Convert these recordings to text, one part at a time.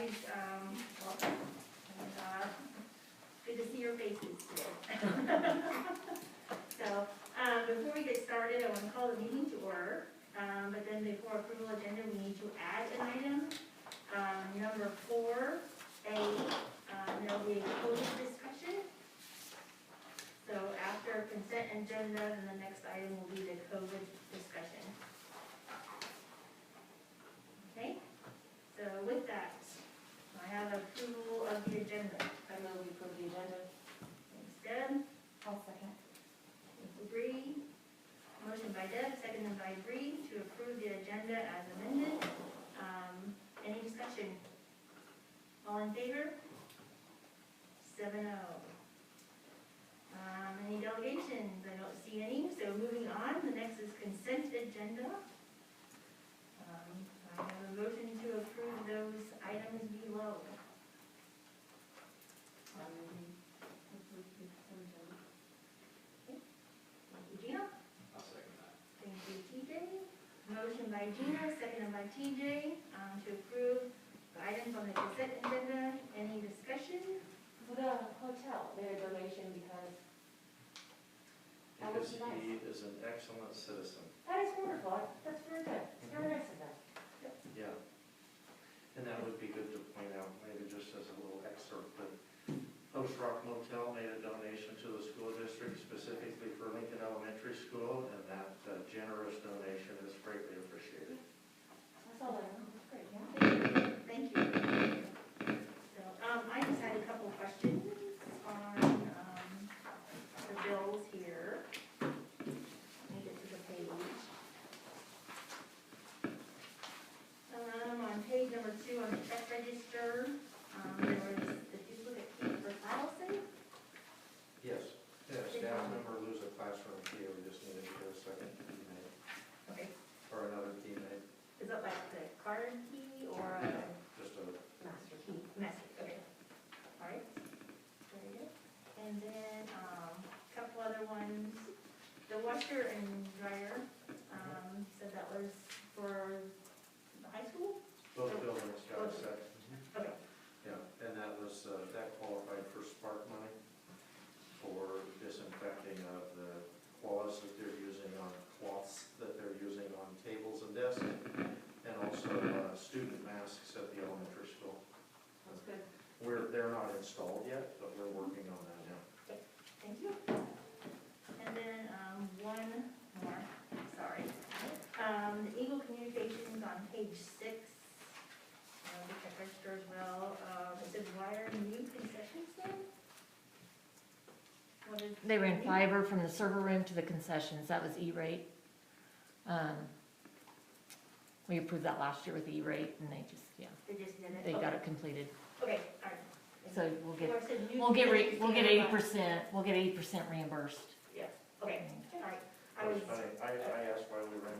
guys, welcome. And, good to see your faces today. So, before we get started, I want to call the meeting to order. But then before approval agenda, we need to add an item. Number 4A, there'll be a COVID discussion. So after consent agenda, then the next item will be the COVID discussion. Okay, so with that, I have approval of the agenda. I move we approve the agenda. Thanks, Deb. I'll second. Thank you, Bree. Motion by Deb, seconded by Bree to approve the agenda as amended. Any discussion? All in favor? 7-0. Any delegations? I don't see any, so moving on, the next is consent agenda. I have a motion to approve those items below. Thank you, Gina. I'll second that. Thank you, TJ. Motion by Gina, seconded by TJ, to approve the items on the consent agenda. Any discussion? For the hotel, their donation because that was Because nice. he is an excellent citizen. That is wonderful. That's very good. It's very nice of them. Yeah. And that would be good to point out, maybe just as a little excerpt, that Post Rock Motel made a donation to the school district specifically for Lincoln Elementary School, and that generous donation is greatly appreciated. That's all I know. That's great, yeah. Thank you. So, I just had a couple questions on, the bills here. Let me get to the page. On page number 2, on the check register, there was the duplicate key for file safe. Yes. Yeah, staff member lose a classroom key, we just needed to get a second key made, Okay, or another key made, is that like the card key or a just a, Master key. message? Okay, all right, very good. And then, a couple other ones, the washer and dryer, said that was for the high school? both buildings got a set. Okay, Yeah, and that was, that qualified for spark money for disinfecting of the cloths that they're using on, cloths that they're using on tables and desks, and also student masks at the elementary school. That's good. They're not installed yet, but we're working on that now. thank you. And then, one more, sorry. The Eagle Communications on page 6, the check register as well, it says wire new concession stand? What is? They ran fiber from the server room to the concessions, that was E-rate. We approved that last year with E-rate, and they just, yeah, They just did it? they got Okay. it completed. Okay, all right. So we'll get, Or it said new we'll get concession stand, 80%, we'll get 80% reimbursed. Yeah, okay, all right. It was funny, I asked why we ran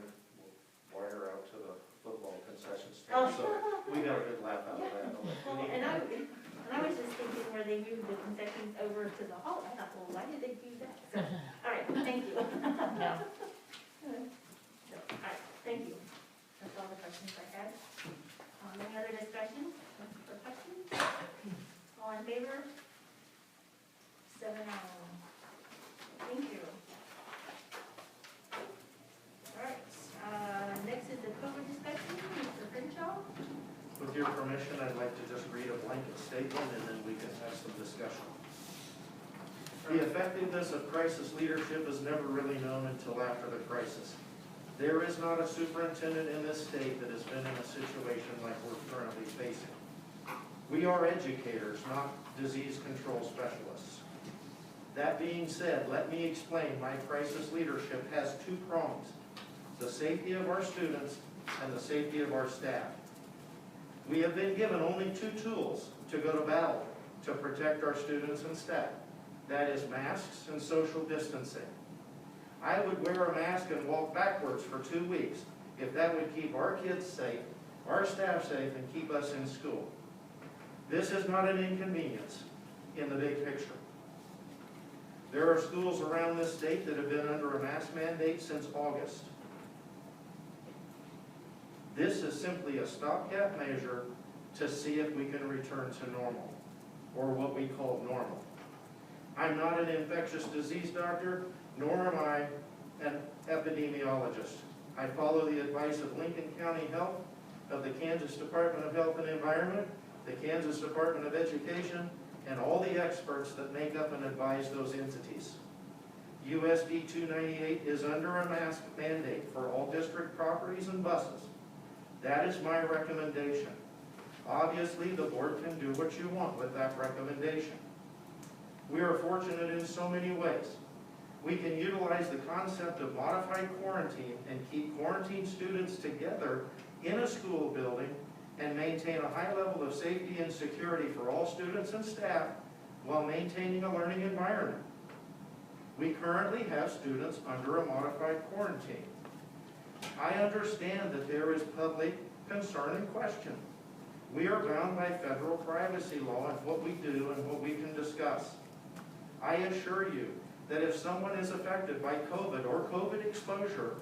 wire out to the football concession Oh. stand, so we got a good laugh out of that. Well, and I was just thinking where they moved the concessions over to the hall, I thought, well, why did they do that? So, all right, thank you. Yeah. So, all right, thank you. That's all the questions I had. Any other discussion or questions? All in favor? 7-0. Thank you. All right, next is the COVID discussion, Mr. Crenshaw. With your permission, I'd like to just read a blanket statement and then we can have some discussion. The effectiveness of crisis leadership is never really known until after the crisis. There is not a superintendent in this state that has been in a situation like we're currently facing. We are educators, not disease control specialists. That being said, let me explain my crisis leadership has 2 prongs: the safety of our students and the safety of our staff. We have been given only 2 tools to go to battle to protect our students and staff. That is masks and social distancing. I would wear a mask and walk backwards for 2 weeks if that would keep our kids safe, our staff safe, and keep us in school. This is not an inconvenience in the big picture. There are schools around this state that have been under a mask mandate since August. This is simply a stopgap measure to see if we can return to normal, or what we call normal. I'm not an infectious disease doctor, nor am I an epidemiologist. I follow the advice of Lincoln County Health, of the Kansas Department of Health and Environment, the Kansas Department of Education, and all the experts that make up and advise those entities. USD 298 is under a mask mandate for all district properties and buses. That is my recommendation. Obviously, the board can do what you want with that recommendation. We are fortunate in so many ways. We can utilize the concept of modified quarantine and keep quarantined students together in a school building and maintain a high level of safety and security for all students and staff while maintaining a learning environment. We currently have students under a modified quarantine. I understand that there is public concern and question. We are bound by federal privacy law and what we do and what we can discuss. I assure you that if someone is affected by COVID or COVID exposure,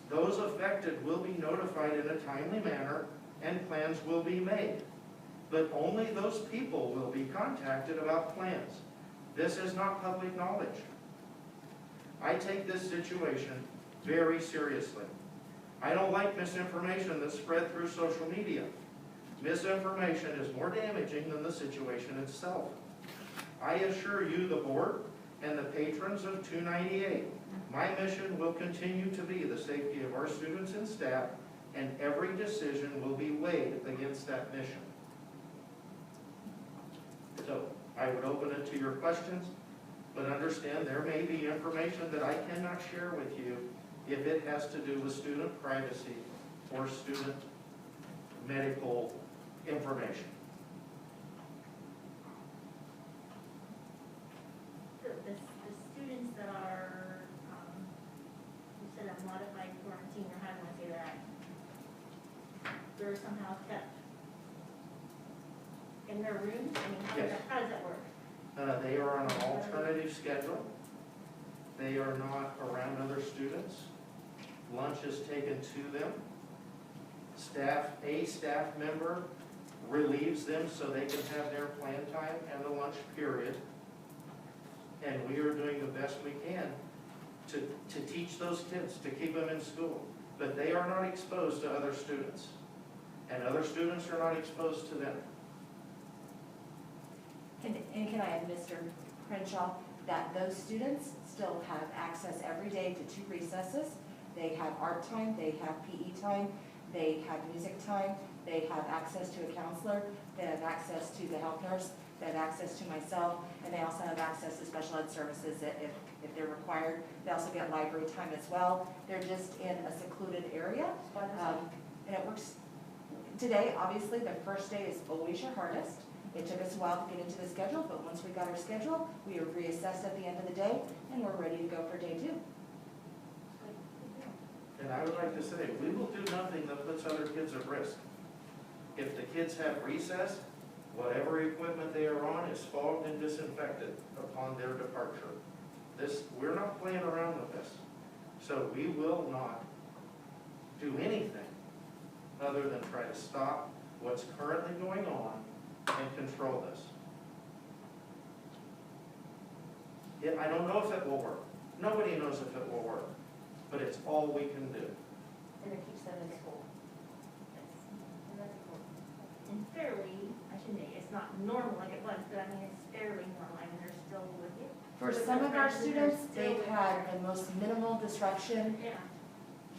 those affected will be notified in a timely manner and plans will be made. But only those people will be contacted about plans. This is not public knowledge. I take this situation very seriously. I don't like misinformation that's spread through social media. Misinformation is more damaging than the situation itself. I assure you, the board, and the patrons of 298, my mission will continue to be the safety of our students and staff, and every decision will be weighed against that mission. So, I would open it to your questions, but understand there may be information that I cannot share with you if it has to do with student privacy or student medical information. The students that are, you said a modified quarantine, or how do I say that? They're somehow kept in their rooms? I mean, how does that work? They are on an alternative schedule. They are not around other students. Lunch is taken to them. A staff member relieves them so they can have their plan time and the lunch period. And we are doing the best we can to teach those kids, to keep them in school. But they are not exposed to other students. And other students are not exposed to them. And can I add, Mr. Crenshaw, that those students still have access every day to 2 recesses. They have art time, they have PE time, they have music time, they have access to a counselor, they have access to the health nurse, they have access to myself, and they also have access to special ed services if they're required. They also get library time as well. They're just in a secluded area. And it works. Today, obviously, the first day is always your hardest. It took us a while to get into the schedule, but once we got our schedule, we reassessed at the end of the day, and we're ready to go for day 2. And I would like to say, we will do nothing that puts other kids at risk. If the kids have recess, whatever equipment they are on is fogged and disinfected upon their departure. We're not playing around with this. So we will not do anything other than try to stop what's currently going on and control this. I don't know if it will work. Nobody knows if it will work, but it's all we can do. And it keeps them in school. And fairly, I shouldn't say, it's not normal like it was, but I mean, it's fairly normal. I mean, they're still with you. For some of our students, they've had the most minimal disruption Yeah.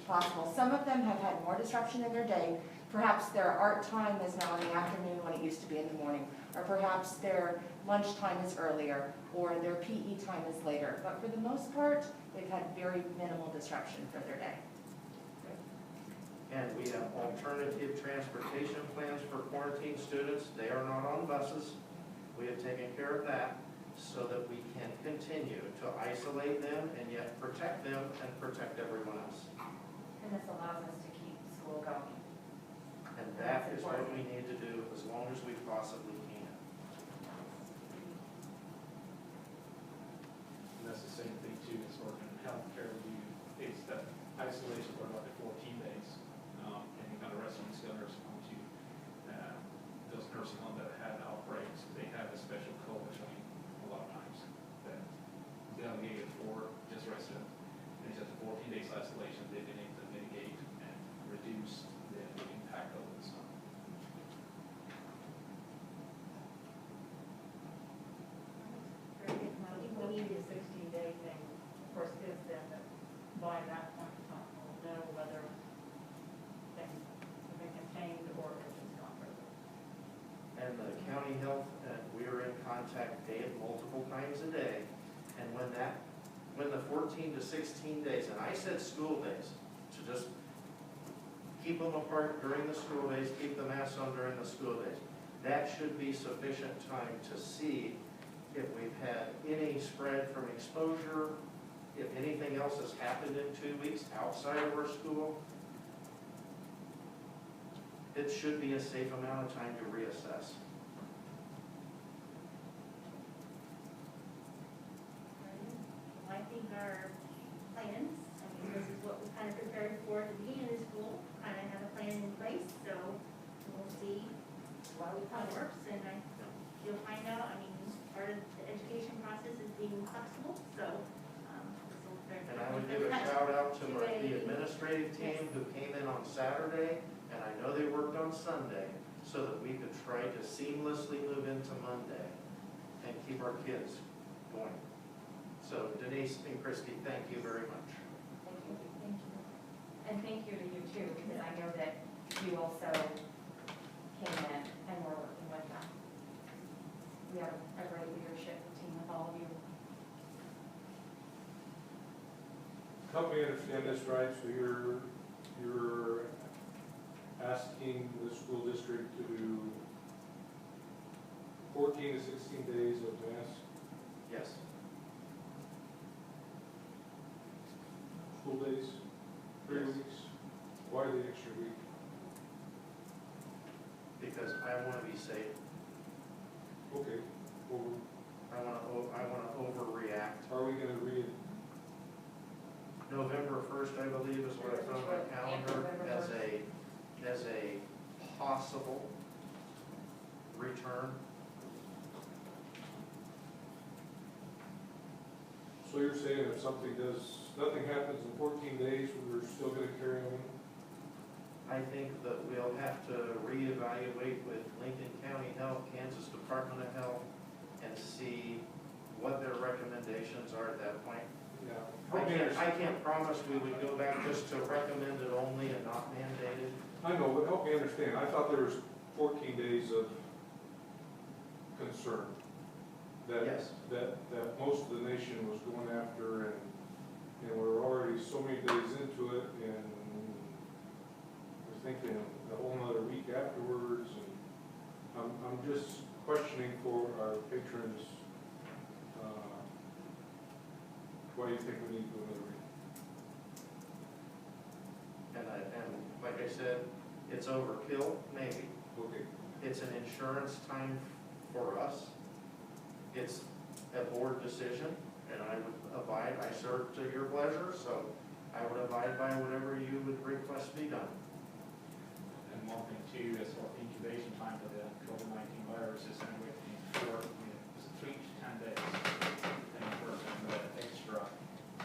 possible. Some of them have had more disruption in their day. Perhaps their art time is now in the afternoon when it used to be in the morning, or perhaps their lunch time is earlier, or their PE time is later. But for the most part, they've had very minimal disruption for their day. And we have alternative transportation plans for quarantine students. They are not on buses. We have taken care of that so that we can continue to isolate them and yet protect them and protect everyone else. And this allows us to keep school going. And that is what we need to do as long as we possibly can. And that's the same thing too, as far as in healthcare, it's that isolation for about the 14 days. And kind of resting scholars onto those of 14 to 16 days, and I said school days, to just keep them apart during the school days, keep the masks on during the school days. That should be sufficient time to see if we've had any spread from exposure, if anything else has happened in 2 weeks outside of our school. It should be a safe amount of time to reassess. I think our plans, I mean, this is what we kind of prepared for at the beginning of the school, kind of have a plan in place, so we'll see how it works, and you'll find out, I mean, part of the education process is being flexible, so, this will very. And I would give a shout out to the administrative team who came in on Saturday, and I know they worked on Sunday, so that we could try to seamlessly move into Monday and keep our kids going. So Denise and Christy, thank you very much. Thank you. Thank you. And thank you to you too, because I know that you also came in and were working with them. We have a great leadership team with all of you. Help me understand this right, so you're asking the school district to do 14 to 16 days of mass Yes. school days, 3 Yes. weeks? Why the extra week? Because I want to be safe. Okay, well, I want to overreact. are we gonna read, November 1st, I believe, is what I found on my calendar as a possible return. so you're saying if nothing happens in 14 days, we're still gonna carry on? I think that we'll have to reevaluate with Lincoln County Health, Kansas Department of Health, and see what their recommendations are at that point. Yeah. I can't promise we would go back just to recommended only and not mandated. I know, but help me understand, I thought there was 14 days of concern. Yes. That most of the nation was going after, and we're already so many days into it, and we're thinking a whole nother week afterwards, and I'm just questioning for our patrons, why do you think we need to go another week? And like I said, it's overkill, maybe. Okay, It's an insurance time for us. It's a board decision, and I would abide, I serve to your pleasure, so I would abide by whatever you would request be done. And one thing too, is for incubation time for the COVID-19 virus is anywhere between 3 to 10 days. And for the extra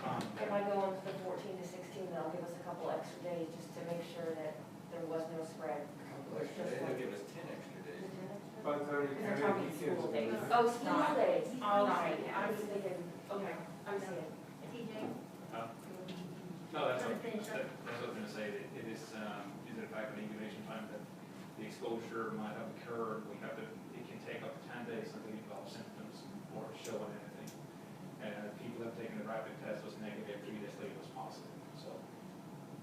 time. If I go on to the 14 to 16, they'll give us a couple extra days just to make sure that there was no spread. They'll give us 10 extra days. by the time you Because count they're talking in weekends school and days. everything. Oh, school days, all right, Yeah. I was thinking, okay, I'm seeing. TJ? No, that's what, Wanna finish up? that's what I was gonna say, that it is, due to the fact of the incubation time, that the exposure might have occurred, it can take up to 10 days until you develop symptoms or showing anything. And people have taken the rapid test, was negative, 3 days later was positive. So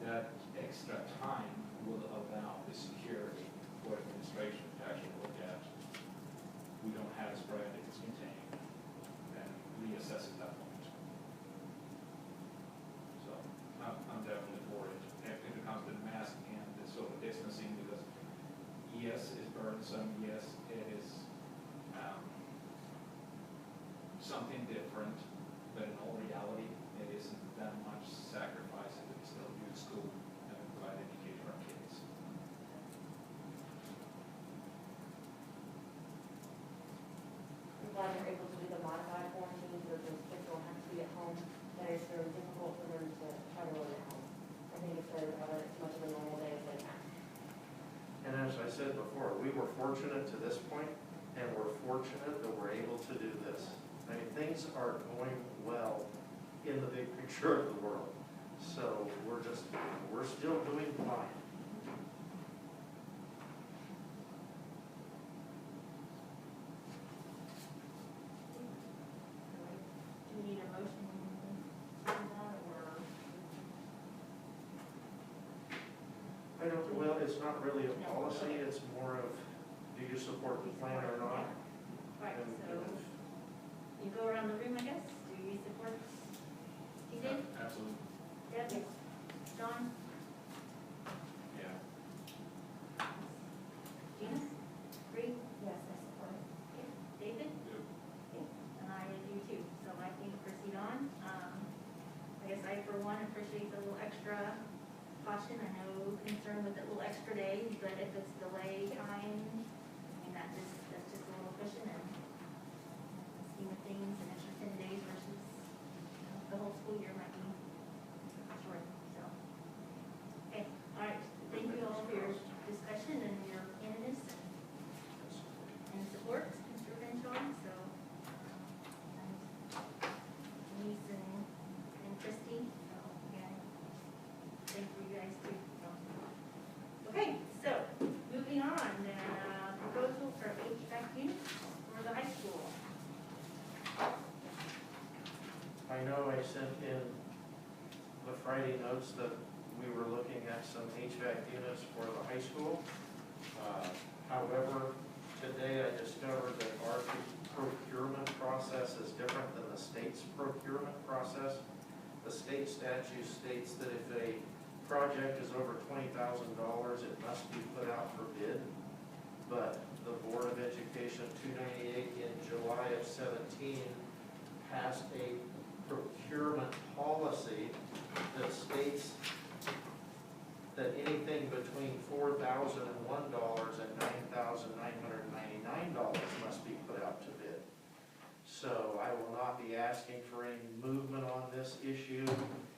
that extra time will allow the security for administration to actually look at, we don't have a spread, if it's contained, and reassess at that point. So I'm definitely for it. If it comes to the mask and the social distancing, because yes, it's burdensome, yes, it is something different, but in all reality, it isn't that much sacrifice if we still do school and provide education for our kids. I'm glad they're able to do the modified quarantine, so those kids don't have to be at home. That is very difficult for them to try to learn at home. I think it's better to have it as much of a normal day as they can. And as I said before, we were fortunate to this point, and we're fortunate that we're able to do this. I mean, things are going well in the big picture of the world. So we're still doing fine. Do we need a motion? I don't, well, it's not really a policy, it's more of, do you support the plan or not? Right, And so you go around the room, I guess, do you support? TJ? Absolutely, Deb? John? yeah. Gina? Bree? Yes, I support it. Okay. David? Yep. Okay. And I do too, so I think proceed on. I guess I, for one, appreciate the little extra caution. I know concern with the little extra days, but if it's delay time, I mean, that's just a little cushion and scheme of things, an extra 10 days versus, the whole school year might be short, so. Okay, all right, thank you all for your discussion and your candidness and support, Mr. Renshaw, so. Denise and Christie, so again, thank you guys too. So. Okay, so moving on, proposal for HVAC units for the high school. I know I sent in the Friday notes that we were looking at some HVAC units for the high school. However, today I discovered that our procurement process is different than the state's procurement process. The state statute states that if a project is over $20,000, it must be put out for bid. But the Board of Education 298 in July of 17 passed a procurement policy that states that anything between $4,001 and $9,999 must be put out to bid. So I will not be asking for any movement on this issue.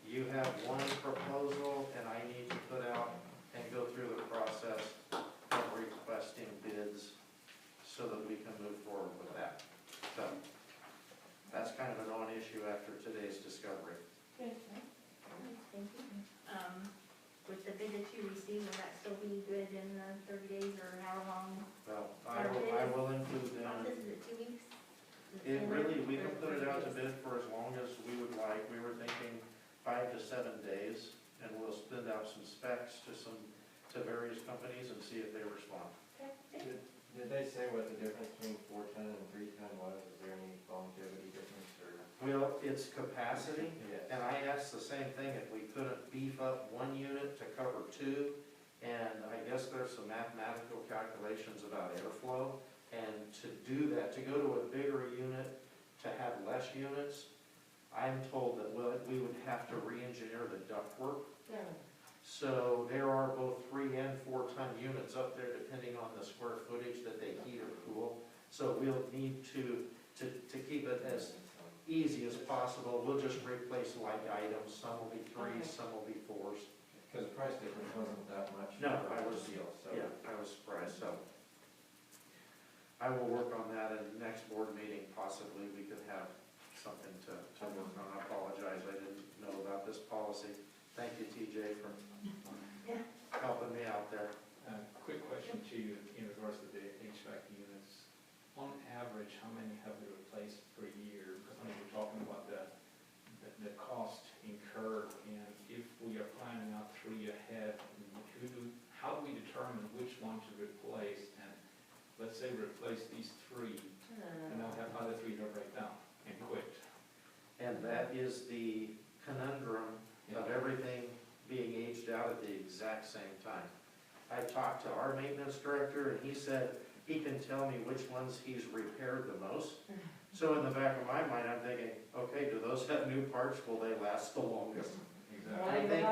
You have one proposal, and I need to put out and go through the process of requesting bids so that we can move forward with that. So that's kind of a non-issue after today's discovery. Good. Thank you. With the bid that you received, will that still be good in the 30 days or how long? Well, I will include them. Process, is it 2 weeks? It really, we can put it out to bid for as long as we would like. We were thinking 5 to 7 days, and we'll send out some specs to various companies and see if they respond. Okay. Did they say what the difference between 4-ton and 3-ton was? Is there any longevity difference or? Well, it's capacity, Yes. and I asked the same thing, if we couldn't beef up one unit to cover two, and I guess there's some mathematical calculations about airflow, and to do that, to go to a bigger unit, to have less units, I'm told that we would have to re-engineer the ductwork. So there are both 3 and 4 ton units up there depending on the square footage that they heat or cool. So we'll need to keep it as easy as possible. We'll just replace like items. Some will be 3s, some will be 4s. Because the price difference wasn't that much. No, for I our was, deal, so. yeah, I was surprised, so. I will work on that in the next board meeting, possibly we could have something to work on. I apologize, I didn't know about this policy. Thank you, TJ, for helping me out there. Quick question to you in regards to the HVAC units. On average, how many have we replaced per year? Because I mean, we're talking about the cost incurred, and if we are planning out 3 ahead, how do we determine which one to replace? And let's say we replace these 3, and now have other 3 to break down and quit. And that is the conundrum of everything being aged out at the exact same time. I talked to our maintenance director, and he said he can tell me which ones he's repaired the most. So in the back of my mind, I'm thinking, okay, do those have new parts? Will they last the longest? Exactly. I think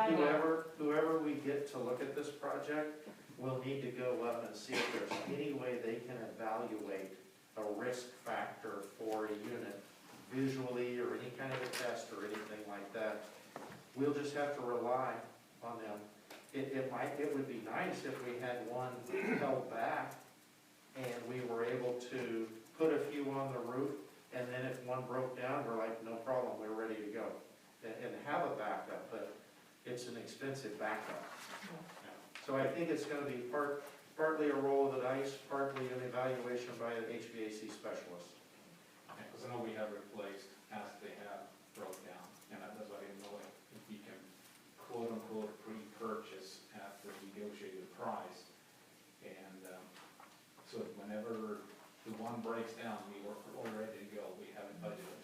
whoever we get to look at this project will need to go up and see if there's any way they can evaluate a risk factor for a unit visually or any kind of a test or anything like that. We'll just have to rely on them. It would be nice if we had one held back and we were able to put a few on the roof, and then if one broke down, we're like, no problem, we're ready to go. And have a backup, but it's an expensive backup. So I think it's gonna be partly a roll of the dice, partly an evaluation by an HVAC specialist. Because I know we have replaced as they have broke down, and that's why I didn't know if you can quote unquote pre-purchase after negotiating whenever the one breaks down, we're ready to go, we haven't budgeted.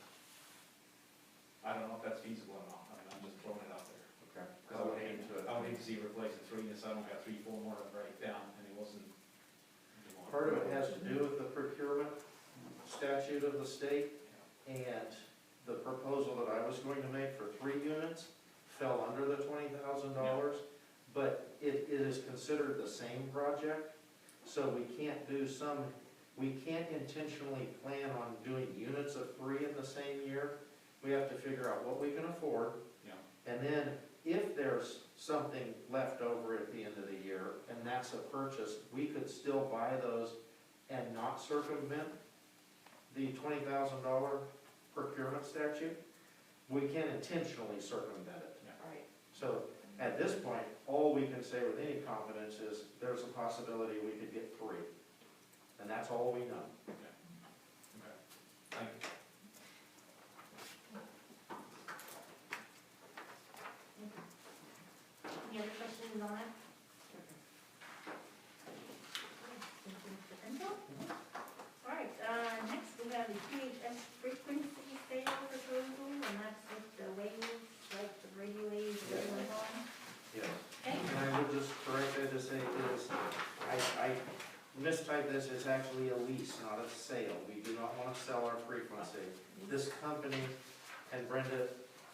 I don't know if that's feasible or not, I mean, I'm just throwing it out there. Okay. Because I would hate to see replace the 3 units, I don't got 3, 4 more to break down, and it wasn't. Part of it has to do with the procurement statute of the state, and the proposal that I was going to make for 3 units fell under the $20,000, but it is considered the same project, so we can't intentionally plan on doing units of 3 in the same year. We have to figure out what we can afford, Yeah. and then if there's something left over at the end of the year, and that's a purchase, we could still buy those and not circumvent the $20,000 procurement statute. We can intentionally circumvent it. Right. So at this point, all we can say with any confidence is there's a possibility we could get 3. And that's all we know. Okay, thank you. Any other questions on that? All right, next we have the HVAC frequency sale proposal, and that's with the waves, like the radio waves that everyone's on. Yes. Okay, And I would just correct that to say is, I mistyped this, it's actually a lease, not a sale. We do not want to sell our frequency. This company, and Brenda,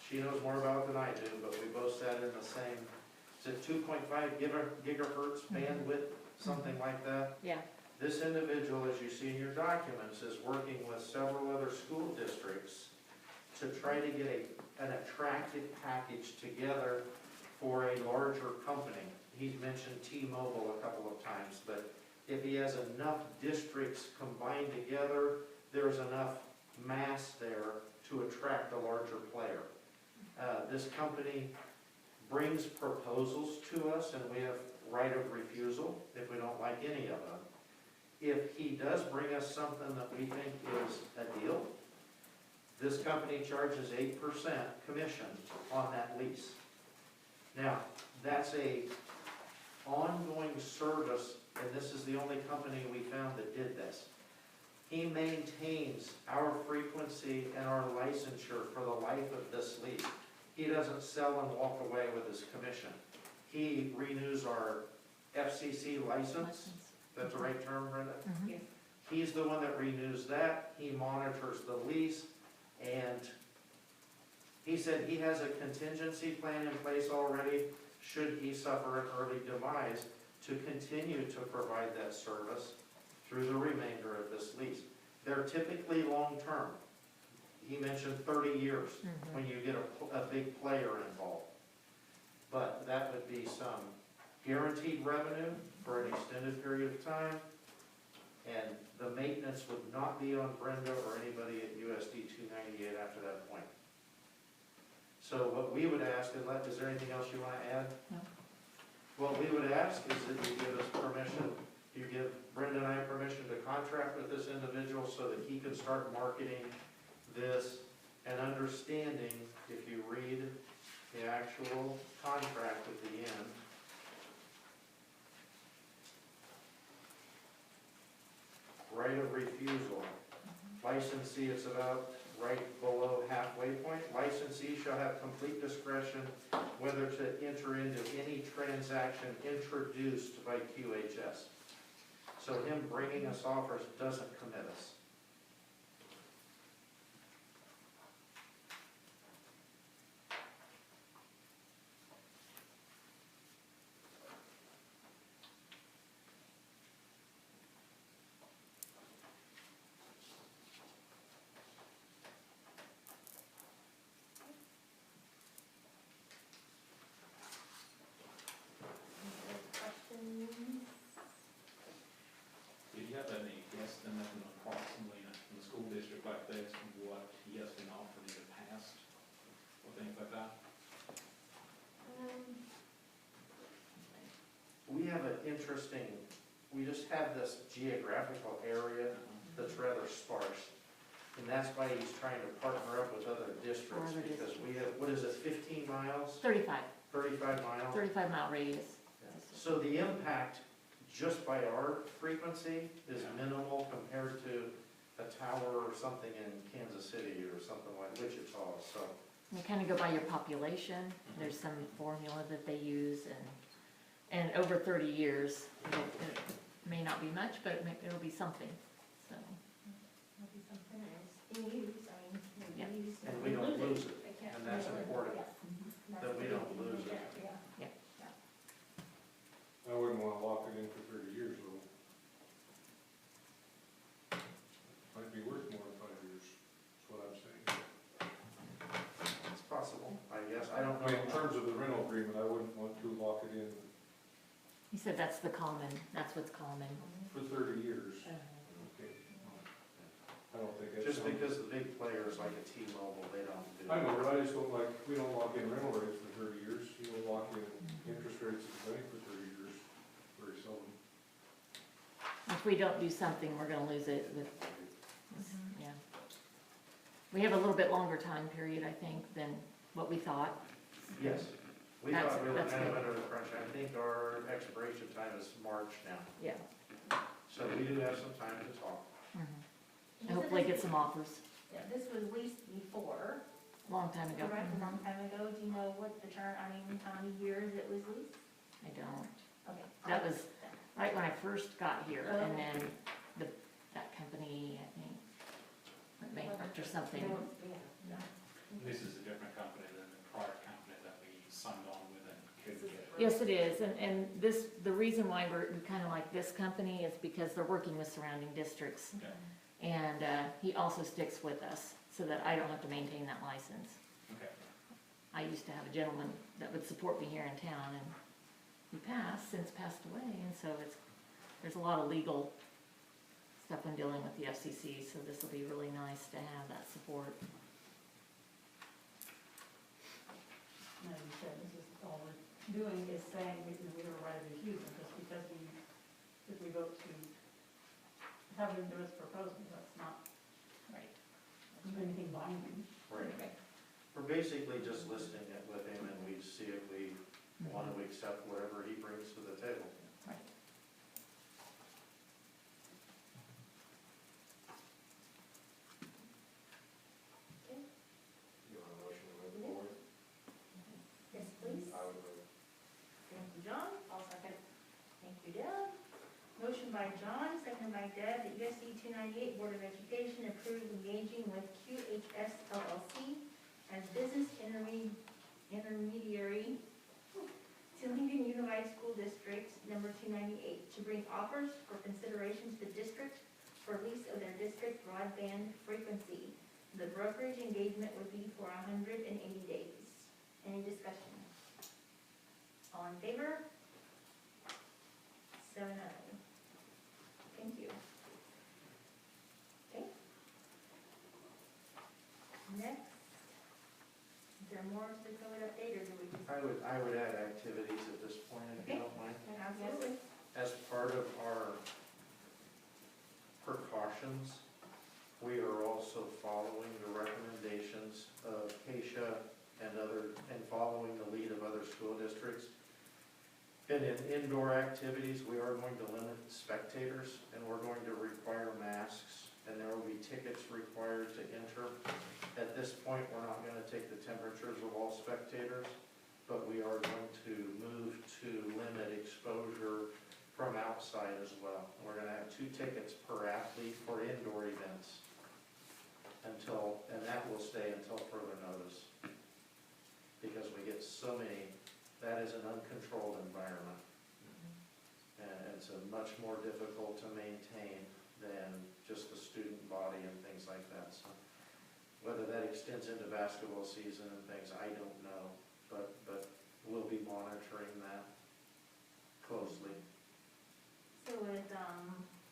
she knows more about it than I do, but we both sat in the same, is it 2.5 gigahertz bandwidth, something like that? Yeah, This individual, as you see in your documents, is working with several other school districts to try to get an attractive package together for a larger company. He's mentioned T-Mobile a couple of times, but if he has enough districts combined together, there's enough mass there to attract a larger player. This company brings proposals to us, and we have right of refusal if we don't like any of them. If he does bring us something that we think is a deal, this company charges 8% commission on that lease. Now, that's a ongoing service, and this is the only company we found that did this. He maintains our frequency and our licensure for the life of this lease. He doesn't sell and walk away with his commission. He renews our FCC license. That's the right term, Brenda? mhm. He's the one that renews that. He monitors the lease, and he said he has a contingency plan in place already should he suffer an early demise to continue to provide that service through the remainder of this lease. They're typically long-term. He mentioned 30 years when you get a big player involved. But that would be some guaranteed revenue for an extended period of time, and the maintenance would not be on Brenda or anybody at USD 298 after that point. So what we would ask, is there anything else you want to add? No. What we would ask is that you give us permission, you give Brenda and I permission to contract with this individual so that he can start marketing this, and understanding, if you read the actual contract at the end, right of refusal. Licensee, it's about right below halfway point. Licensee shall have complete discretion whether to enter into any transaction introduced by QHS. So him bringing us offers doesn't commit us. questions? Did you have any guesstimate approximately in a school district like this, what he has been offered in the past, or things like that? We have an interesting, we just have this geographical area that's rather sparse. And that's why he's trying to partner up with other districts, Other because we have, what is it, 15 miles? 35, 35 miles? 35 mile radius. So the impact just by our frequency, is minimal compared to a tower or something in Kansas City or something like Wichita, so. You kind of go by your population, there's some formula that they use, and over 30 years, it may not be much, but it'll be something, so. Maybe something is in use, I mean, Yeah. in use. And we don't lose it, I can't and that's really- important, yeah. That's that we the don't big thing, lose it. yeah. I wouldn't wanna lock it in for 30 years though. Might be worth more than 5 years, that's what I'm saying. It's possible, I guess, I don't I mean, in know. terms of the rental agreement, I wouldn't want to lock it in He said that's what's common. for 30 years. Uh, Okay. I don't think that's. Just because the big players like a T-Mobile, they don't do I know, it. but I just don't like, we don't lock in rental rates for 30 years, you don't lock in interest rates of bank for 30 years, very seldom. If we don't do something, we're gonna lose it with, yeah. We have a little bit longer time period, I think, than what we thought. Yes, we That's- thought we were that's kind of good. under the crunch, I think our expiration time is March now, Yeah. so we do have some time to talk. And hopefully get some offers, Yeah, this was leased before, long time ago. correct, a long time ago, do you know what the term, I mean, how many years it was leased? I don't. Okay. That was right when I first got here, and then that company, I think, went bankrupt or something. Yeah. This is a different company than the prior company that we signed on with and couldn't get. Yes, it is, and the reason why we kind of like this company is because they're working with surrounding districts. Okay. And he also sticks with us, so that I don't have to maintain that license. Okay. I used to have a gentleman that would support me here in town, and he since passed away, and so there's a lot of legal stuff when dealing with the FCC, so this will be really nice to have that support. No, you said this is all we're doing is saying we have a right of refusal, just because if we vote to have him do his proposal, that's not Right. anything binding. Right. We're basically just listing it with him and we see if we want to accept whatever he brings to the table. Right. You want a motion to move forward? Yes, please. I would move. Thank you, John. I'll second. Thank you, Deb. Motion by John, second by Deb, that USD 298 Board of Education approves engaging with QHS LLC as business intermediary to Lincoln Unified School District number 298 to bring offers for consideration to the district for lease of their district broadband frequency. The brokerage engagement would be for 180 days. Any discussion? All in favor? 7-0. Thank you. Okay. Next, is there more to the code update, or do we just? I would add activities at this point, if you don't mind. Absolutely. As part of our precautions, we are also following the recommendations of KESA and following the lead of other school districts. And in indoor activities, we are going to limit spectators, and we're going to require masks, and there will be tickets required to enter. At this point, we're not going to take the temperatures of all spectators, but we are going to move to limit exposure from outside as well. We're going to have 2 tickets per athlete for indoor events and that will stay until further notice. Because we get so many, that is an uncontrolled environment. And it's much more difficult to maintain than just the student body and things like that. So whether that extends into basketball season and things, I don't know, but we'll be monitoring that closely. So with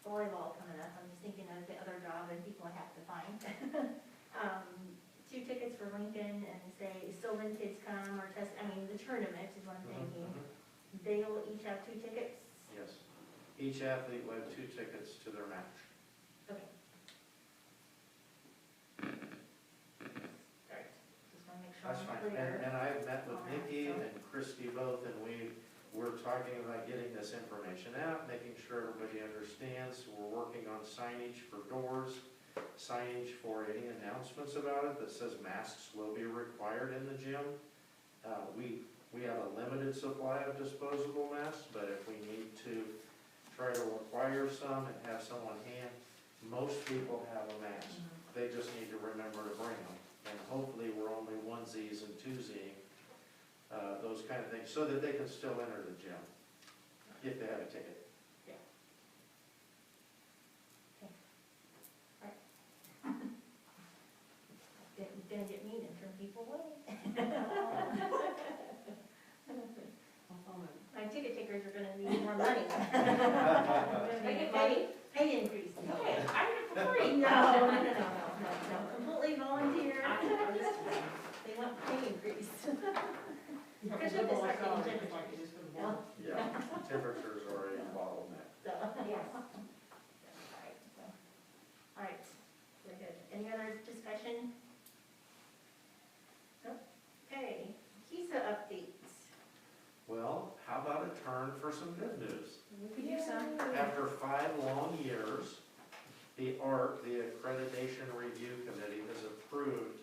volleyball coming up, I'm just thinking of the other job and people I have to find. 2 tickets for Lincoln and say Sylvan kids come or test, I mean, the tournament is what I'm thinking. They'll each have 2 tickets? Yes. Each athlete will have 2 tickets to their match. Okay. Alright, just wanna make sure That's I'm fine. clear. And I've met with on that, Nikki so. and Christy both, and we're talking about getting this information out, making sure everybody understands. We're working on signage for doors, signage for any announcements about it that says masks will be required in the gym. We have a limited supply of disposable masks, but if we need to try to require some and have someone hand, most people have a mask. They just need to remember to bring them. And hopefully we're only onesies and twosies, those kind of things, so that they can still enter the gym if they have a ticket. Gonna get mean and turn people away. My ticket takers are gonna need more money. Pay increase. Hey, I'm for free. No, completely volunteer. They want pay increase. Especially this Like, second oh, gen. it's like you just couldn't Yeah. walk. Yeah, temperature's already a bottleneck. So, Yes. all right, very good. Any other discussion? No? Okay, KESA updates. Well, how about a turn for some good news? We could use some. After 5 long years, the ARC, the Accreditation Review Committee, has approved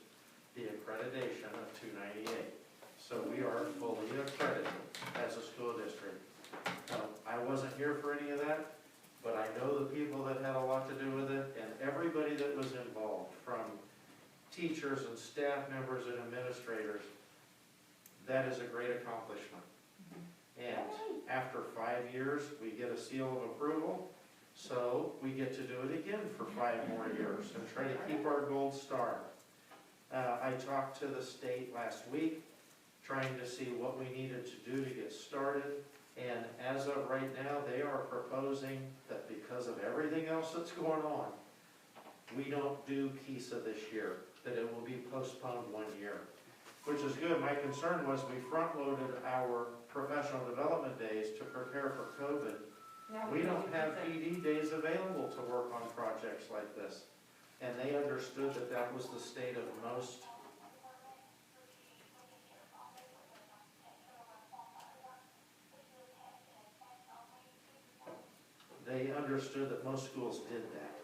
the accreditation of 298. So we are fully accredited as a school district. I wasn't here for any of that, but I know the people that had a lot to do with it, and everybody that was involved, from teachers and staff members and administrators. That is a great accomplishment. And after 5 years, we get a seal of approval, so we get to do it again for 5 more years and try to keep our gold star. I talked to the state last week, trying to see what we needed to do to get started. And as of right now, they are proposing that because of everything else that's going on, we don't do KESA this year, that it will be postponed 1 year, which is good. My concern was we front-loaded our professional development days to prepare for COVID. We don't have PD days available to work on projects like this. And they understood that that was the state of most most schools did that.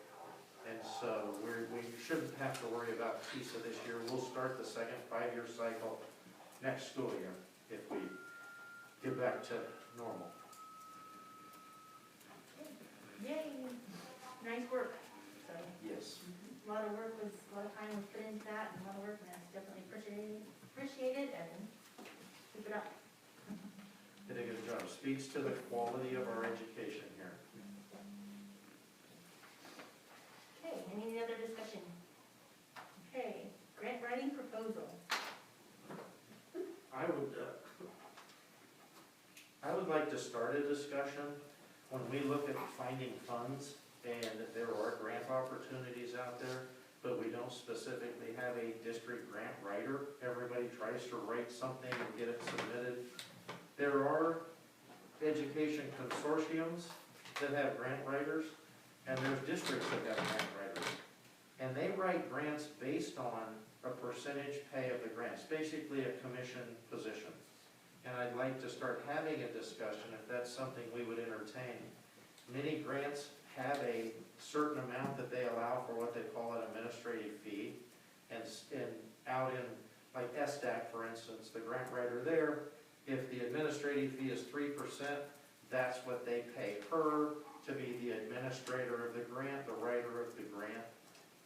And so we shouldn't have to worry about KESA this year. We'll start the second 5-year cycle next school year if we get back to normal. Yay, nice work. So, Yes. a lot of work was, a lot of time was put into that, and a lot of work, and that's definitely appreciated, and keep it up. Did a good job. Speaks to the quality of our education here. Okay, any other discussion? Okay, grant writing proposal. I would like to start a discussion when we look at finding funds, and there are grant opportunities out there, but we don't specifically have a district grant writer. Everybody tries to write something and get it submitted. There are education consortiums that have grant writers, and there's districts that have grant writers. And they write grants based on a percentage pay of the grants, basically a commission position. And I'd like to start having a discussion if that's something we would entertain. Many grants have a certain amount that they allow for what they call an administrative fee. And out in, like SDAC, for instance, the grant writer there, if the administrative fee is 3%, that's what they pay her to be the administrator of the grant, the writer of the grant.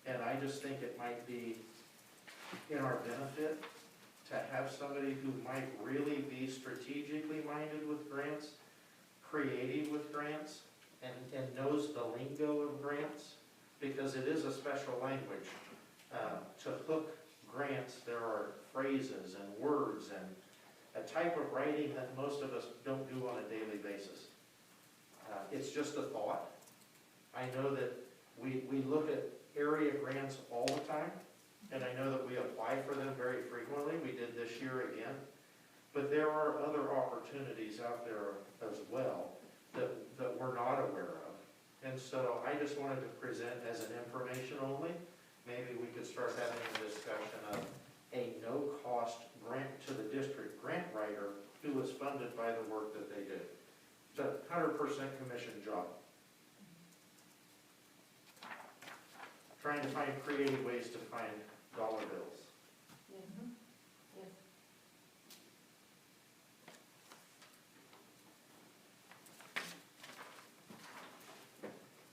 And I just think it might be in our benefit to have somebody who might really be strategically minded with grants, creative with grants, and knows the lingo of grants, because it is a special language. To hook grants, there are phrases and words and a type of writing that most of us don't do on a daily basis. It's just a thought. I know that we look at area grants all the time, and I know that we apply for them very frequently. We did this year again. But there are other opportunities out there as well that we're not aware of. And so I just wanted to present as an information only. Maybe we could start having a discussion of a no-cost grant to the district grant writer who was funded by the work that they did. It's a 100% commission job. Trying to find creative ways to find dollar bills. Mhm. Yes.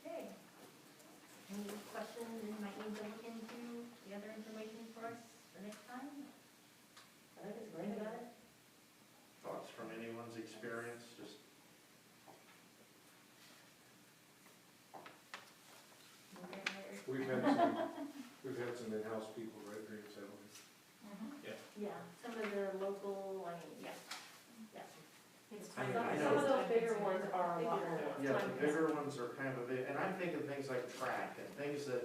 Okay. Any questions you might need to look into, the other information for us the next time? I think it's great. About it? Thoughts from anyone's experience, just We've had some in-house people right here, so. Yeah, some of the local, I mean, yeah, yeah. It's I time. mean, I Some know- of those bigger ones are a lot more. Yeah, the bigger ones are kind of a bit, and I'm thinking things like track and things that,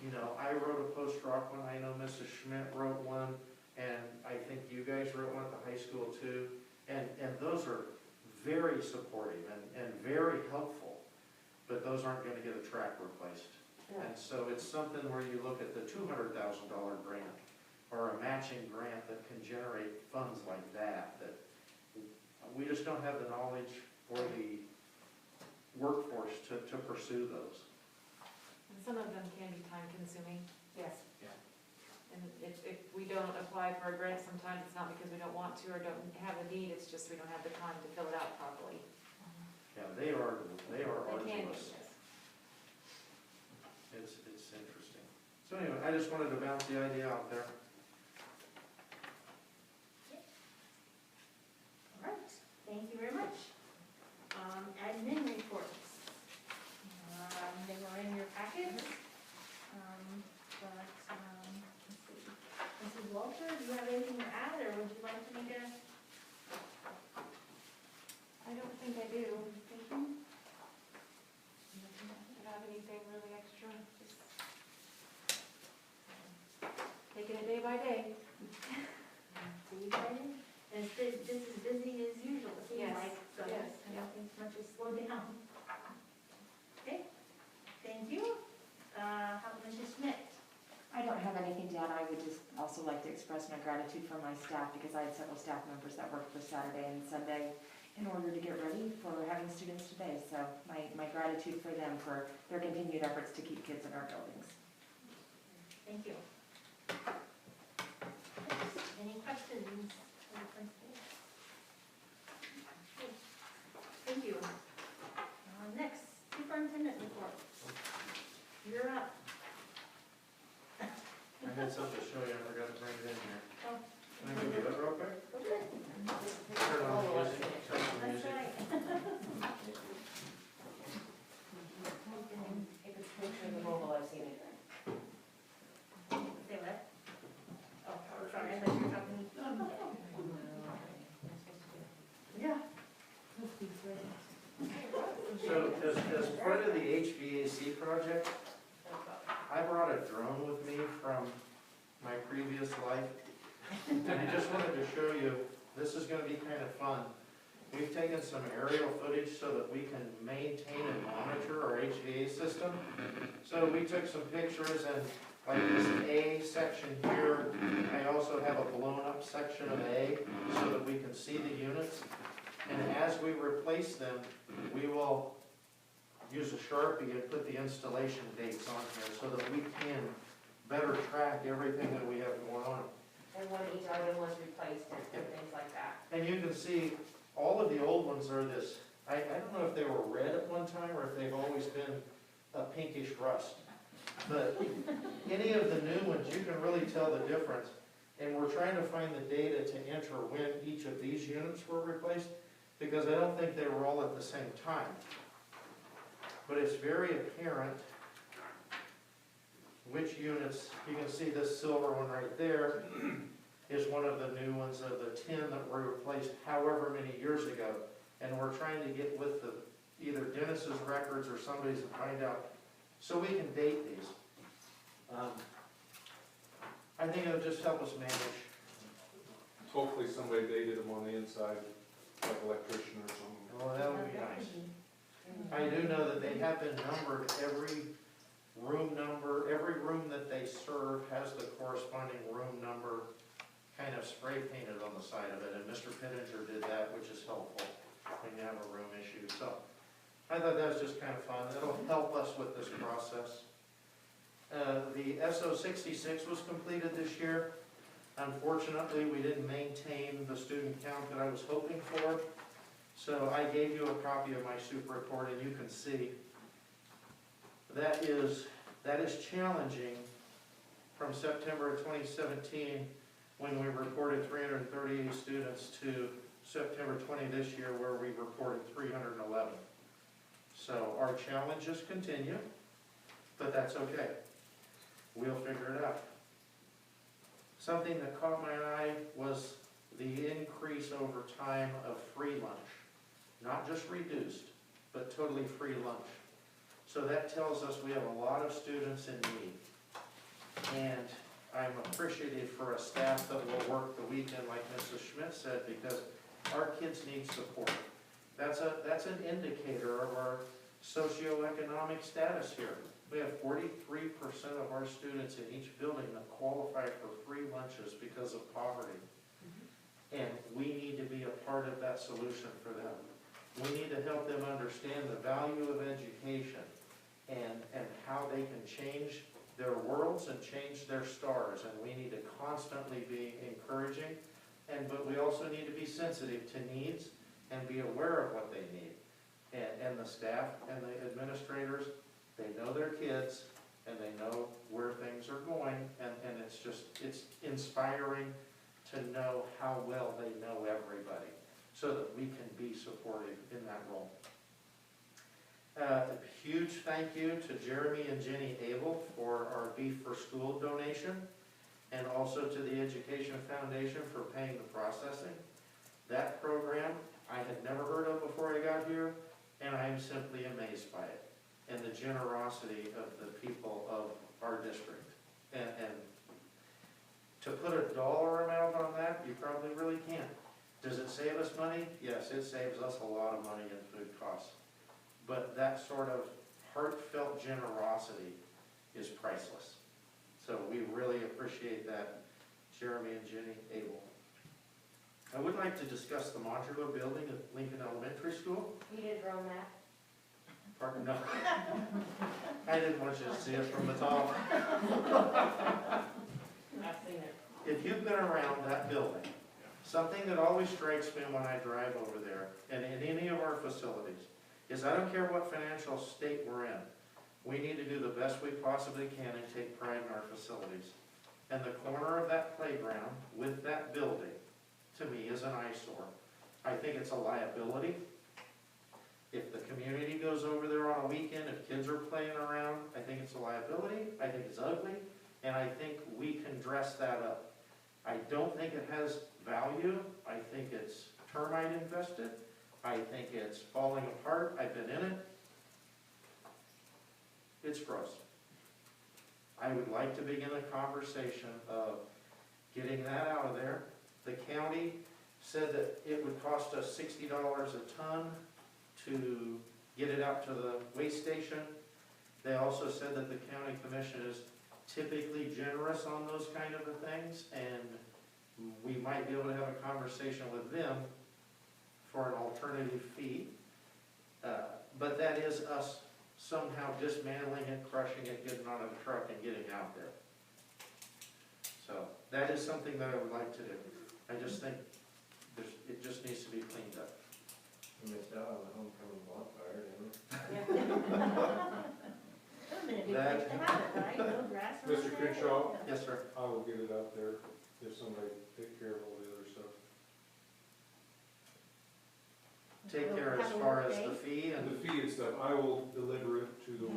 you know, I wrote a post-rock one, I know Mrs. Schmidt wrote one, and I think you guys wrote one at the high school too. And those are very supportive and very helpful, but those aren't gonna get a track replaced. And so it's something where you look at the $200,000 grant, or a matching grant that can generate funds like that, that we just don't have the knowledge or the workforce to pursue those. And some of them can be time consuming, Yes. and if we don't apply for a grant, sometimes it's not because we don't want to or don't have the need, it's just we don't have the time to fill it out properly. Yeah, they are They can be, arduous. yes. It's interesting. So anyway, I just wanted to bounce the idea out there. All right, thank you very much. Admin reports. They were in your packet. Let's see. Mrs. Walter, do you have anything to add, or would you like to make a I don't think I do. statement? Do you have anything really extra? Just taking it day by day. See you later. And it's just as busy as usual, it seems Yes, like, so yes, I don't think much has slowed down. Okay, thank you. Mrs. Schmidt? I don't have anything to add. I would just also like to express my gratitude for my staff, because I had several staff members that worked for Saturday and Sunday in order to get ready for having students today. So my gratitude for them for their continued efforts to keep kids in our buildings. Thank you. Any questions for the principal? Thank you. Next, Superintendent Report. You're up. I had something to show you, I forgot to bring it in here. Oh. Can I give you that real quick? Go ahead. Turn on the music, turn on the That's music. right. If it's a picture of the mobile, I've seen it. Say what? Oh, sorry, I thought you were talking. Yeah. So as part of the HVAC project, I brought a drone with me from my previous life. And I just wanted to show you, this is gonna be kind of fun. We've taken some aerial footage so that we can maintain and monitor our HVAC system. So we took some pictures, and like this A section here, I also have a blown up section of A so that we can see the units. And as we replace them, we will use a Sharpie and put the installation dates on here so that we can better track everything that we have going on. And when each item was replaced and things like that. And you can see, all of the old ones are this, I don't know if they were red at one time or if they've always been a pinkish rust. But any of the new ones, you can really tell the difference. And we're trying to find the data to enter when each of these units were replaced, because I don't think they were all at the same time. But it's very apparent which units, you can see this silver one right there is one of the new ones of the 10 that were replaced however many years ago. And we're trying to get with the, either Dennis's records or somebody's and find out, so we can date these. I think it'll just help us manage. Hopefully somebody dated them on the inside, like electrician or something. Well, that would be nice. I do know that they have been numbered, every room number, every room that they serve has the corresponding room number kind of spray painted on the side of it, and Mr. Pittenger did that, which is helpful. when you have a room issue. So I thought that was just kind of fun. It'll help us with this process. The SO66 was completed this year. Unfortunately, we didn't maintain the student count that I was hoping for. So I gave you a copy of my super report, and you can see that is challenging from September of 2017, when we reported 338 students, to September 20 this year, where we reported 311. So our challenges continue, but that's okay. We'll figure it out. Something that caught my eye was the increase over time of free lunch. Not just reduced, but totally free lunch. So that tells us we have a lot of students in need. And I'm appreciative for a staff that will work the weekend, like Mrs. Schmidt said, because our kids need support. That's an indicator of our socioeconomic status here. We have 43% of our students in each building that qualify for free lunches because of poverty. And we need to be a part of that solution for them. We need to help them understand the value of education and how they can change their worlds and change their stars. And we need to constantly be encouraging, but we also need to be sensitive to needs and be aware of what they need. And the staff and the administrators, they know their kids and they know where things are going, and it's inspiring to know how well they know everybody, so that we can be supportive in that role. A huge thank you to Jeremy and Jenny Abel for our Beef for School donation, and also to the Education Foundation for paying the processing. That program I had never heard of before I got here, and I am simply amazed by it, and the generosity of the people of our district. And to put a dollar amount on that, you probably really can't. Does it save us money? Yes, it saves us a lot of money in food costs. But that sort of heartfelt generosity is priceless. So we really appreciate that, Jeremy and Jenny Abel. I would like to discuss the modular building at Lincoln Elementary School. You did draw that? Pardon, no. I didn't want you to see it from the top. I've seen it. If you've been around that building, something that always strikes me when I drive over there, and in any of our facilities, is I don't care what financial state we're in, we need to do the best we possibly can and take pride in our facilities. And the corner of that playground with that building, to me, is an eyesore. I think it's a liability. If the community goes over there on a weekend, if kids are playing around, I think it's a liability, I think it's ugly, and I think we can dress that up. I don't think it has value. I think it's termite infested. I think it's falling apart. I've been in it. It's gross. I would like to begin a conversation of getting that out of there. The county said that it would cost us $60 a ton to get it out to the waste station. They also said that the county commission is typically generous on those kind of things, and we might be able to have a conversation with them for an alternative fee. But that is us somehow dismantling it, crushing it, getting on a truck and getting out there. So that is something that I would like to do. I just think it just needs to be cleaned up. You missed out on the homecoming bonfire, didn't you? That would have been a good place to have it, right? No grass around Mr. there. Crenshaw? Yes, sir. I will get it out there if somebody take care of all the other stuff. Take care as far as the fee And and the fee and stuff, I will deliver it to the,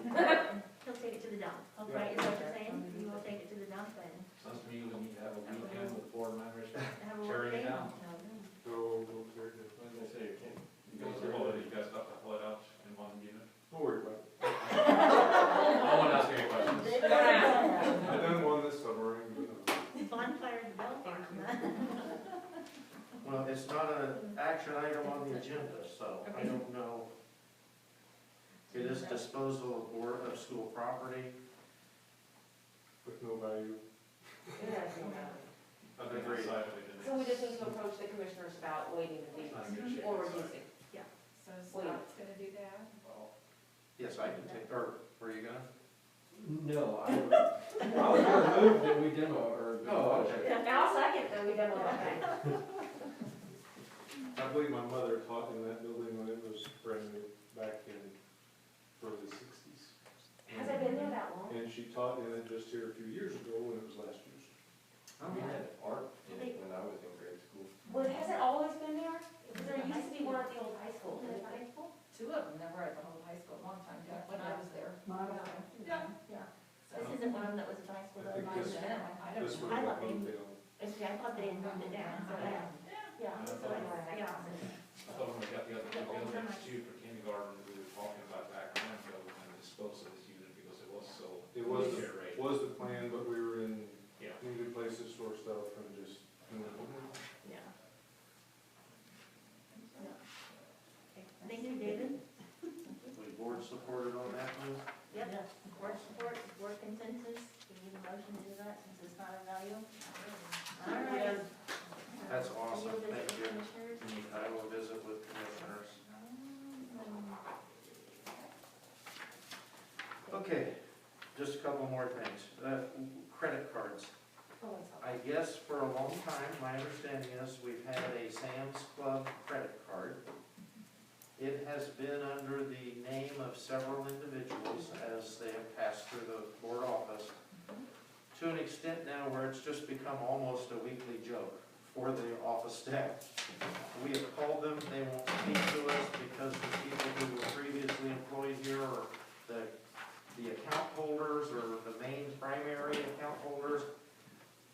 He'll take it to the dump, okay, is that what you're saying? You will take it to the dump and Sounds to me we need to have a weekend with board members. have a work Tearing it day? down. go there to, What did I say, you can't? You guys have to pull it out in one unit. don't worry about it. I won't ask any questions. I done one this summer, Bonfire developers, well, it's not an action item on the agenda, so I don't know. It is disposal of school property. with no value. I've been decided we didn't. So we just need to approach the commissioners about waiving the It's not in good fees shape. or It's reducing. Yeah. So Scott's gonna do that? Yes, I can take, or were you gonna? No, I was gonna move that we demo or. Oh, okay. I'll second that we demo that. I believe my mother taught in that building when it was brand new back in early sixties. Has it been there that long? And she taught in it just here a few years ago when it was last used. We had art in it when I was in grade school. Well, has it always been there? Because there used to be one at the old high school. In high school? Two of them never at the whole high school, a long time ago, when I was there. Yeah. This isn't one of them that was in high school, I though. think this- I don't This know. would I have thought they- moved down. See, I thought they had moved it down, so yeah. Yeah, so it's, yeah. I thought when we got the other two buildings too for kindergarten, we were talking about back then, but we were going to dispose of this unit because it was so. It was, deteriorated. was the plan, but we were in, Yeah. needed places to store stuff and just. Yeah. Thank you, David. We board supported on that move? Yep, board support, board consensus, we need a motion to do that since it's not a value. All right. That's awesome, You'll visit thank with you. commissioners. I will visit with commissioners. Okay, just a couple more things. Credit cards. I guess for a long time, my understanding is we've had a Sam's Club credit card. It has been under the name of several individuals as they have passed through the board office, to an extent now where it's just become almost a weekly joke for the office staff. We have called them, they won't speak to us because the people who were previously employed here are the account holders or the main primary account holders.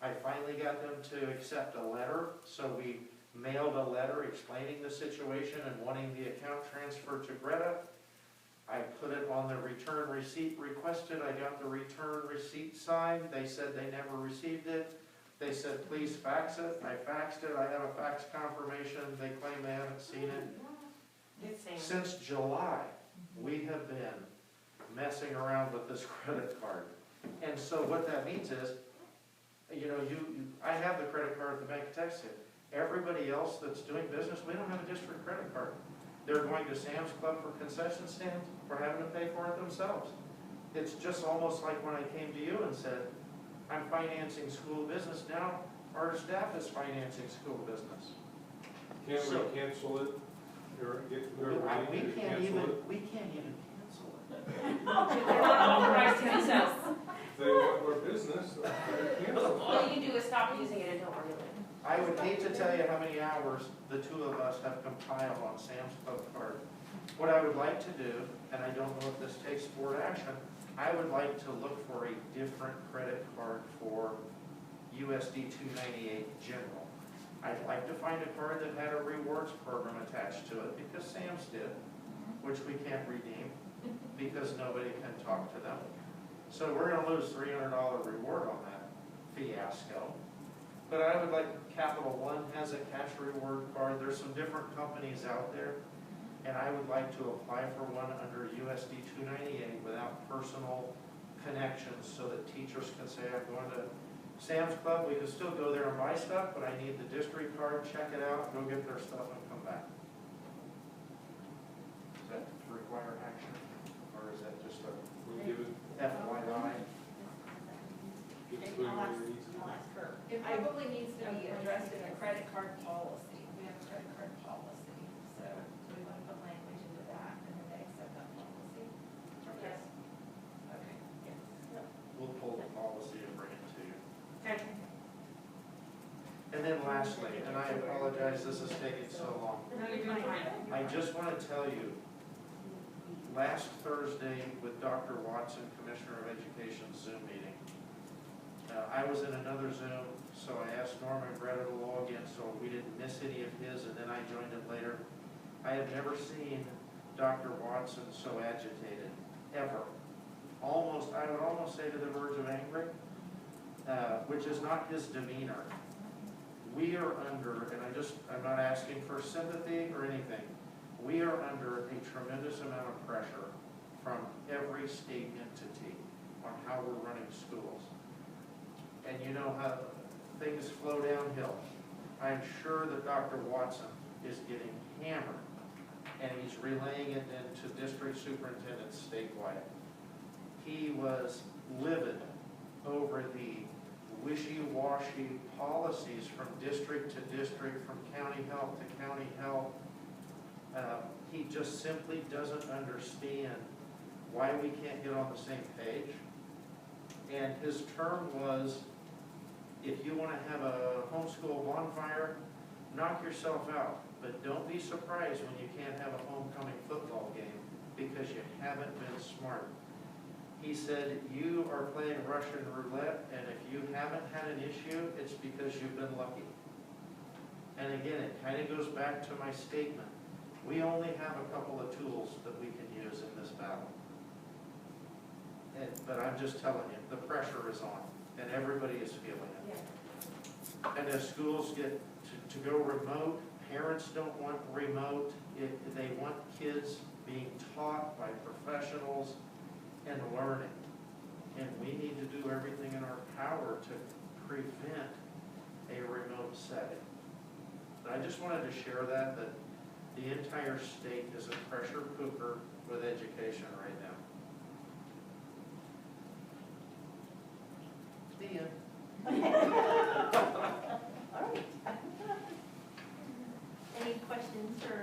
I finally got them to accept a letter, so we mailed a letter explaining the situation and wanting the account transferred to Greta. I put it on the return receipt requested. I got the return receipt signed. They said they never received it. They said, please fax it. I faxed it. I have a fax confirmation. They claim they haven't seen it. Since July, we have been messing around with this credit card. And so what that means is, you know, I have the credit card at the Bank of Texas. Everybody else that's doing business, we don't have a district credit card. They're going to Sam's Club for concession stands, or having to pay for it themselves. It's just almost like when I came to you and said, I'm financing school business. Now our staff is financing school business. Can't So- we cancel it, or get, We whoever we need to can't cancel even, it? we can't even cancel it. They're not authorized to do so. If they want more business, they cancel it. All you do is stop using it and don't regulate it. I would hate to tell you how many hours the two of us have compiled on Sam's Club card. What I would like to do, and I don't know if this takes board action, I would like to look for a different credit card for USD 298 general. I'd like to find a card that had a rewards program attached to it, because Sam's did, which we can't redeem, because nobody can talk to them. So we're gonna lose $300 reward on that fiasco. But I would like, Capital One has a cash reward card. There's some different companies out there. And I would like to apply for one under USD 298 without personal connections so that teachers can say, I'm going to Sam's Club. We can still go there and buy stuff, but I need the district card, check it out, go get their stuff and come back. Does that require action? Or is that just a We'll give it, FYI? get I'll ask, whoever needs it. I'll ask her. It probably needs to be addressed in a credit card policy. We have a credit card policy, so do we want to put language into that and then they accept that policy? Yes. Okay. Yes. We'll pull the policy and bring it to you. Okay. And then lastly, and I apologize, this is taking so long. No, you're fine. I just want to tell you, last Thursday with Dr. Watson, Commissioner of Education Zoom meeting, I was in another Zoom, so I asked Norma and Greta to log in so we didn't miss any of his, and then I joined it later. I have never seen Dr. Watson so agitated, ever. Almost, I would almost say to the verge of angry, which is not his demeanor. We are under, and I'm not asking for sympathy or anything, we are under a tremendous amount of pressure from every state entity on how we're running schools. And you know how things flow downhill. I'm sure that Dr. Watson is getting hammered. and he's relaying it into district superintendents statewide. He was livid over the wishy-washy policies from district to district, from county health to county health. He just simply doesn't understand why we can't get on the same page. And his term was, if you want to have a homeschool bonfire, knock yourself out. But don't be surprised when you can't have a homecoming football game because you haven't been smart. He said, you are playing Russian roulette, and if you haven't had an issue, it's because you've been lucky. And again, it kind of goes back to my statement. We only have a couple of tools that we can use in this battle. But I'm just telling you, the pressure is on, and everybody is feeling it. And as schools get to go remote, parents don't want remote. They want kids being taught by professionals and learning. And we need to do everything in our power to prevent a remote setting. But I just wanted to share that the entire state is a pressure cooker with education right now. The end. All right. Any questions for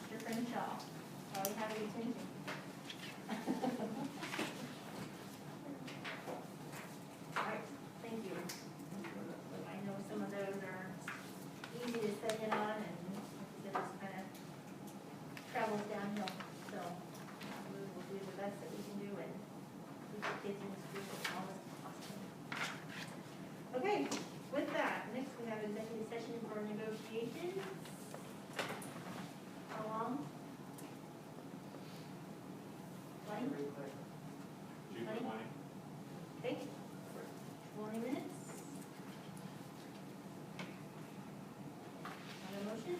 Mr. Crenshaw? Are we having attention? All right, thank you. I know some of those are easy to set in on, and it just kind of travels downhill. So we will do the best that we can do and keep the kids in school as long as possible. Okay, with that, next we have executive session for negotiations. How long? 20? June 20. Okay, 20 minutes. Have a motion?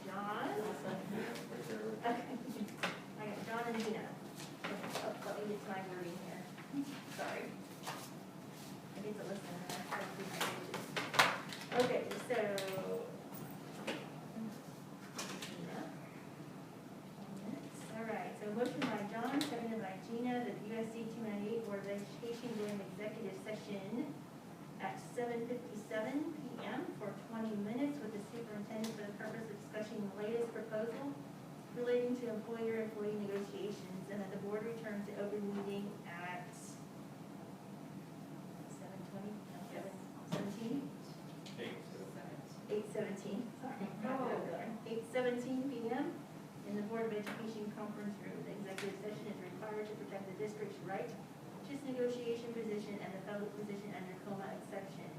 John? Okay. I got John and Gina. Let me get my wording here. Sorry. I need to listen. I have to read my pages. Okay, so. Gina. All right, so motion by John, seconded by Gina, that the USC 298 Board of Education go into executive session at 7:57 PM for 20 minutes with the superintendent for the purpose of discussing the latest proposal relating to employer-employee negotiations, and that the board return to open meeting at 7:20, 7:17? 8:17, sorry. 8:17 PM in the Board of Education conference room. The executive session is required to protect the district's right to its negotiation position and the public position under coma exception.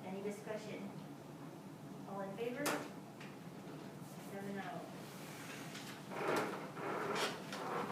Any discussion? All in favor? 7-0.